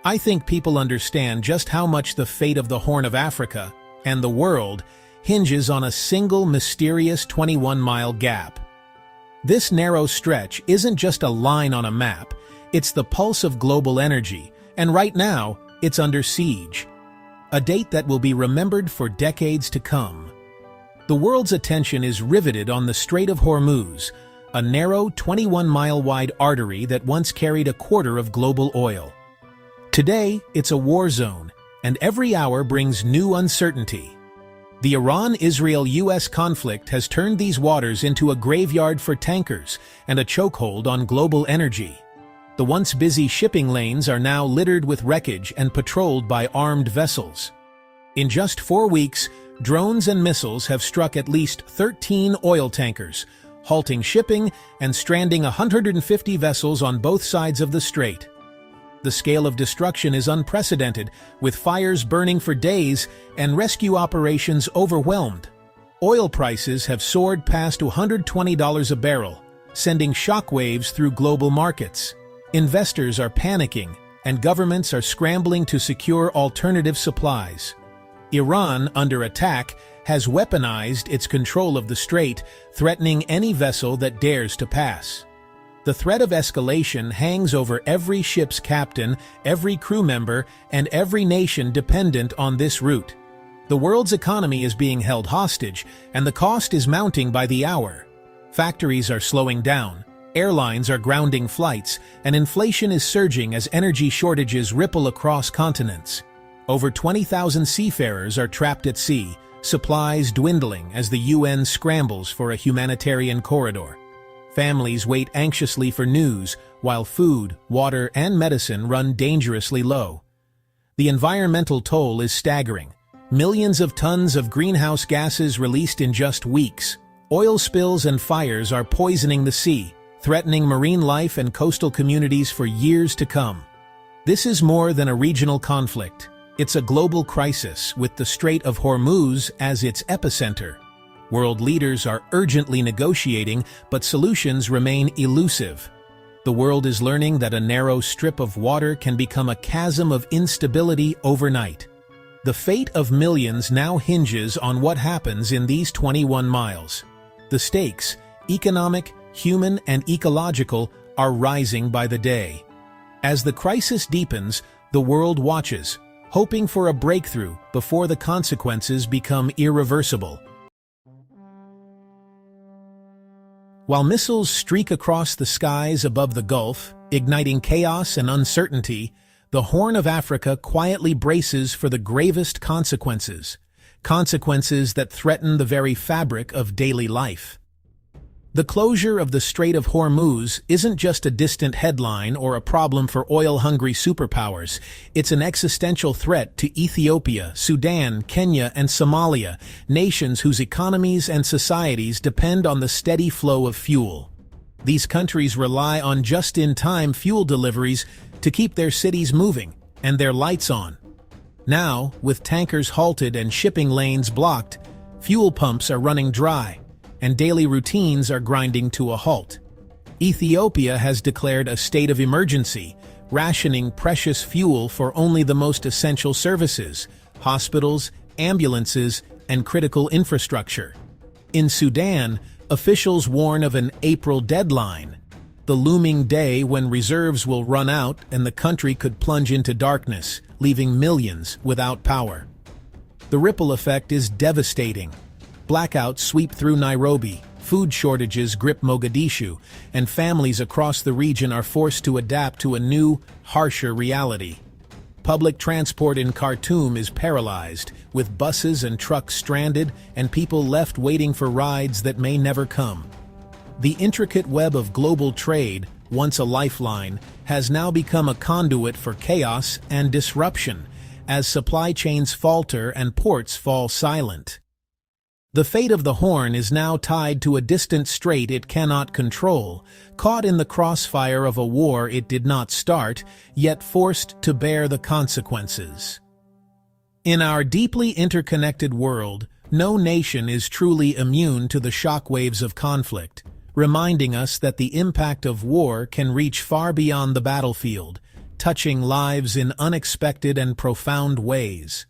I think people understand just how much the fate of the Horn of Africa and the world hinges on a single mysterious 21-mile gap. This narrow stretch isn't just a line on a map, it's the pulse of global energy, and right now, it's under siege. A date that will be remembered for decades to come. The world's attention is riveted on the Strait of Hormuz, a narrow 21-mile-wide artery that once carried a quarter of global oil. Today, it's a war zone, and every hour brings new uncertainty. The Iran-Israel-US conflict has turned these waters into a graveyard for tankers and a chokehold on global energy. The once busy shipping lanes are now littered with wreckage and patrolled by armed vessels. In just 4 weeks, drones and missiles have struck at least 13 oil tankers, halting shipping and stranding 150 vessels on both sides of the strait. The scale of destruction is unprecedented, with fires burning for days and rescue operations overwhelmed. Oil prices have soared past $120 a barrel, sending shockwaves through global markets. Investors are panicking, and governments are scrambling to secure alternative supplies. Iran, under attack, has weaponized its control of the strait, threatening any vessel that dares to pass. The threat of escalation hangs over every ship's captain, every crew member, and every nation dependent on this route. The world's economy is being held hostage, and the cost is mounting by the hour. Factories are slowing down, airlines are grounding flights, and inflation is surging as energy shortages ripple across continents. Over 20,000 seafarers are trapped at sea, supplies dwindling as the UN scrambles for a humanitarian corridor. Families wait anxiously for news, while food, water, and medicine run dangerously low. The environmental toll is staggering. Millions of tons of greenhouse gases released in just weeks. Oil spills and fires are poisoning the sea, threatening marine life and coastal communities for years to come. This is more than a regional conflict. It's a global crisis, with the Strait of Hormuz as its epicenter. World leaders are urgently negotiating, but solutions remain elusive. The world is learning that a narrow strip of water can become a chasm of instability overnight. The fate of millions now hinges on what happens in these 21 miles. The stakes, economic, human, and ecological, are rising by the day. As the crisis deepens, the world watches, hoping for a breakthrough before the consequences become irreversible. While missiles streak across the skies above the Gulf, igniting chaos and uncertainty, the Horn of Africa quietly braces for the gravest consequences that threaten the very fabric of daily life. The closure of the Strait of Hormuz isn't just a distant headline or a problem for oil-hungry superpowers. It's an existential threat to Ethiopia, Sudan, Kenya, and Somalia, nations whose economies and societies depend on the steady flow of fuel. These countries rely on just-in-time fuel deliveries to keep their cities moving and their lights on. Now, with tankers halted and shipping lanes blocked, fuel pumps are running dry, and daily routines are grinding to a halt. Ethiopia has declared a state of emergency, rationing precious fuel for only the most essential services, hospitals, ambulances, and critical infrastructure. In Sudan, officials warn of an April deadline, the looming day when reserves will run out and the country could plunge into darkness, leaving millions without power. The ripple effect is devastating. Blackouts sweep through Nairobi, food shortages grip Mogadishu, and families across the region are forced to adapt to a new, harsher reality. Public transport in Khartoum is paralyzed, with buses and trucks stranded and people left waiting for rides that may never come. The intricate web of global trade, once a lifeline, has now become a conduit for chaos and disruption, as supply chains falter and ports fall silent. The fate of the Horn is now tied to a distant strait it cannot control, caught in the crossfire of a war it did not start, yet forced to bear the consequences. In our deeply interconnected world, no nation is truly immune to the shockwaves of conflict, reminding us that the impact of war can reach far beyond the battlefield, touching lives in unexpected and profound ways.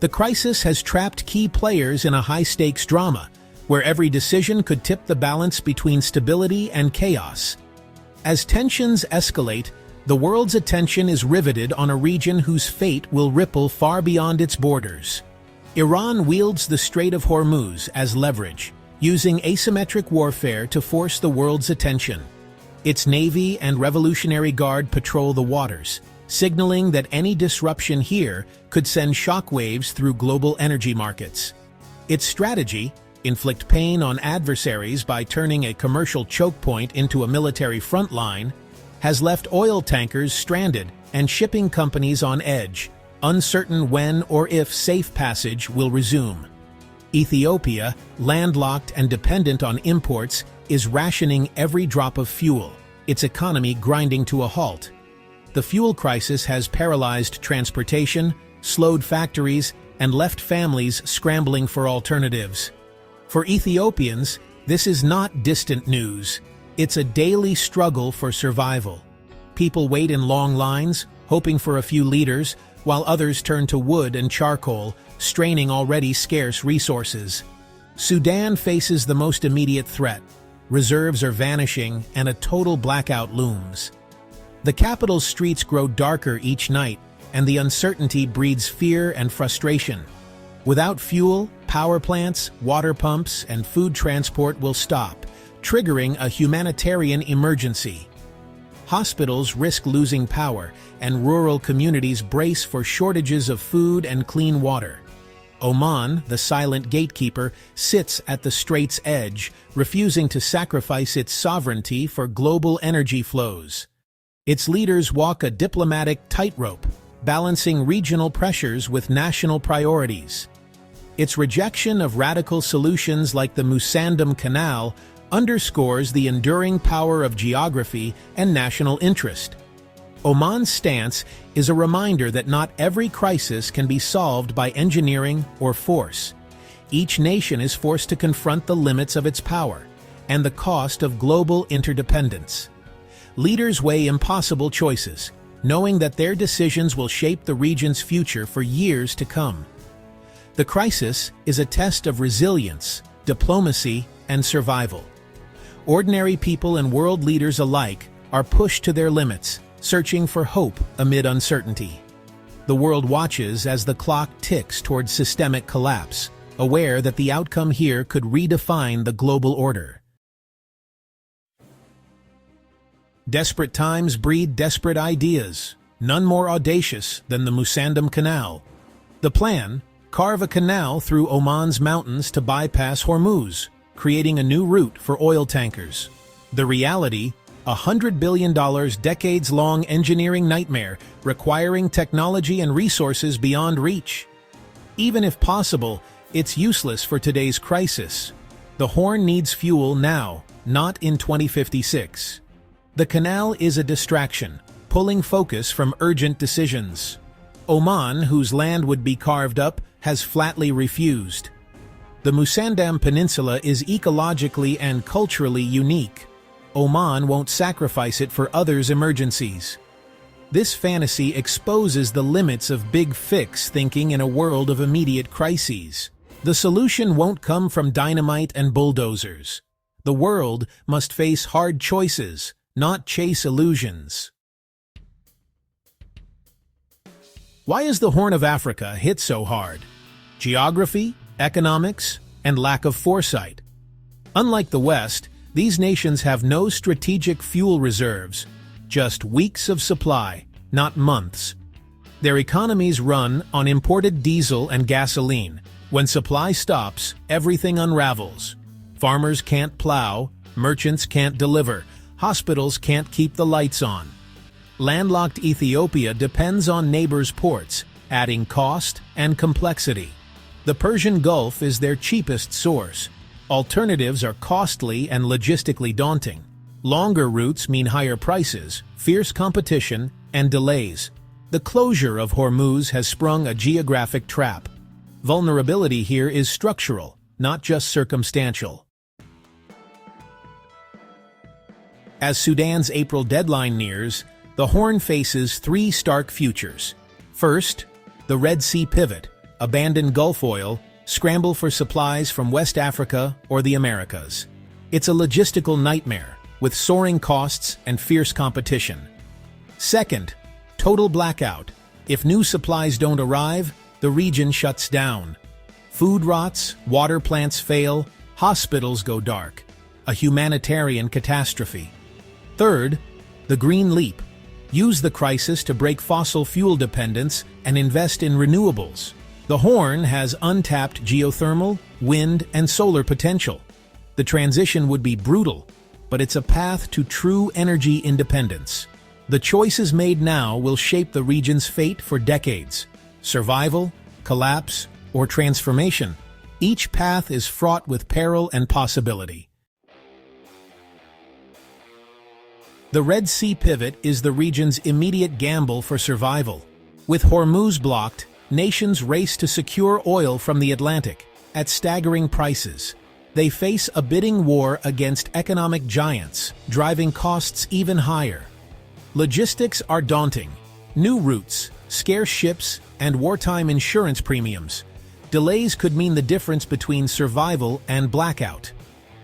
The crisis has trapped key players in a high-stakes drama, where every decision could tip the balance between stability and chaos. As tensions escalate, the world's attention is riveted on a region whose fate will ripple far beyond its borders. Iran wields the Strait of Hormuz as leverage, using asymmetric warfare to force the world's attention. Its Navy and Revolutionary Guard patrol the waters, signaling that any disruption here could send shockwaves through global energy markets. Its strategy, inflict pain on adversaries by turning a commercial chokepoint into a military front line, has left oil tankers stranded and shipping companies on edge, uncertain when or if safe passage will resume. Ethiopia, landlocked and dependent on imports, is rationing every drop of fuel, its economy grinding to a halt. The fuel crisis has paralyzed transportation, slowed factories, and left families scrambling for alternatives. For Ethiopians, this is not distant news. It's a daily struggle for survival. People wait in long lines, hoping for a few liters, while others turn to wood and charcoal, straining already scarce resources. Sudan faces the most immediate threat. Reserves are vanishing, and a total blackout looms. The capital's streets grow darker each night, and the uncertainty breeds fear and frustration. Without fuel, power plants, water pumps, and food transport will stop, triggering a humanitarian emergency. Hospitals risk losing power, and rural communities brace for shortages of food and clean water. Oman, the silent gatekeeper, sits at the strait's edge, refusing to sacrifice its sovereignty for global energy flows. Its leaders walk a diplomatic tightrope, balancing regional pressures with national priorities. Its rejection of radical solutions like the Musandam Canal underscores the enduring power of geography and national interest. Oman's stance is a reminder that not every crisis can be solved by engineering or force. Each nation is forced to confront the limits of its power and the cost of global interdependence. Leaders weigh impossible choices, knowing that their decisions will shape the region's future for years to come. The crisis is a test of resilience, diplomacy, and survival. Ordinary people and world leaders alike are pushed to their limits, searching for hope amid uncertainty. The world watches as the clock ticks towards systemic collapse, aware that the outcome here could redefine the global order. Desperate times breed desperate ideas, none more audacious than the Musandam Canal. The plan: carve a canal through Oman's mountains to bypass Hormuz, creating a new route for oil tankers. The reality: $100 billion decades-long engineering nightmare requiring technology and resources beyond reach. Even if possible, it's useless for today's crisis. The Horn needs fuel now, not in 2056. The canal is a distraction, pulling focus from urgent decisions. Oman, whose land would be carved up, has flatly refused. The Musandam Peninsula is ecologically and culturally unique. Oman won't sacrifice it for others' emergencies. This fantasy exposes the limits of big fix thinking in a world of immediate crises. The solution won't come from dynamite and bulldozers. The world must face hard choices, not chase illusions. Why is the Horn of Africa hit so hard? Geography, economics, and lack of foresight. Unlike the West, these nations have no strategic fuel reserves, just weeks of supply, not months. Their economies run on imported diesel and gasoline. When supply stops, everything unravels. Farmers can't plow, merchants can't deliver, hospitals can't keep the lights on. Landlocked Ethiopia depends on neighbors' ports, adding cost and complexity. The Persian Gulf is their cheapest source. Alternatives are costly and logistically daunting. Longer routes mean higher prices, fierce competition, and delays. The closure of Hormuz has sprung a geographic trap. Vulnerability here is structural, not just circumstantial. As Sudan's April deadline nears, the Horn faces three stark futures. First, the Red Sea pivot, abandon Gulf oil, scramble for supplies from West Africa or the Americas. It's a logistical nightmare, with soaring costs and fierce competition. Second, total blackout. If new supplies don't arrive, the region shuts down. Food rots, water plants fail, hospitals go dark. A humanitarian catastrophe. Third, the Green Leap. Use the crisis to break fossil fuel dependence and invest in renewables. The Horn has untapped geothermal, wind, and solar potential. The transition would be brutal, but it's a path to true energy independence. The choices made now will shape the region's fate for decades. Survival, collapse, or transformation. Each path is fraught with peril and possibility. The Red Sea pivot is the region's immediate gamble for survival. With Hormuz blocked, nations race to secure oil from the Atlantic at staggering prices. They face a bidding war against economic giants, driving costs even higher. Logistics are daunting. New routes, scarce ships, and wartime insurance premiums. Delays could mean the difference between survival and blackout.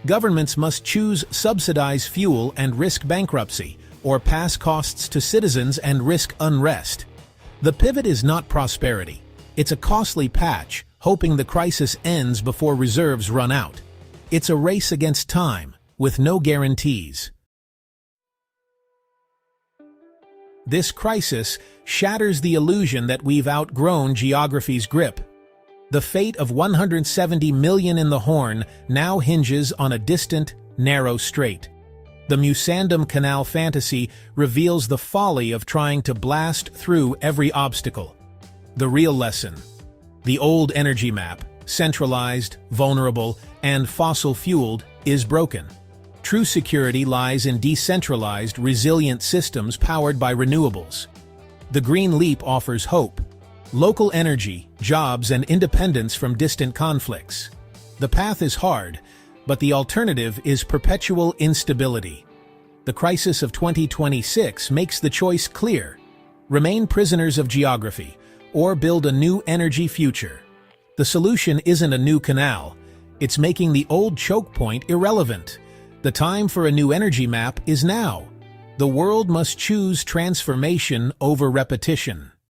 Governments must choose subsidize fuel and risk bankruptcy, or pass costs to citizens and risk unrest. The pivot is not prosperity. It's a costly patch, hoping the crisis ends before reserves run out. It's a race against time, with no guarantees. This crisis shatters the illusion that we've outgrown geography's grip. The fate of 170 million in the Horn now hinges on a distant, narrow strait. The Musandam Canal fantasy reveals the folly of trying to blast through every obstacle. The real lesson: the old energy map, centralized, vulnerable, and fossil-fueled, is broken. True security lies in decentralized, resilient systems powered by renewables. The Green Leap offers hope: local energy, jobs, and independence from distant conflicts. The path is hard, but the alternative is perpetual instability. The crisis of 2026 makes the choice clear: remain prisoners of geography, or build a new energy future. The solution isn't a new canal, it's making the old choke point irrelevant. The time for a new energy map is now. The world must choose transformation over repetition.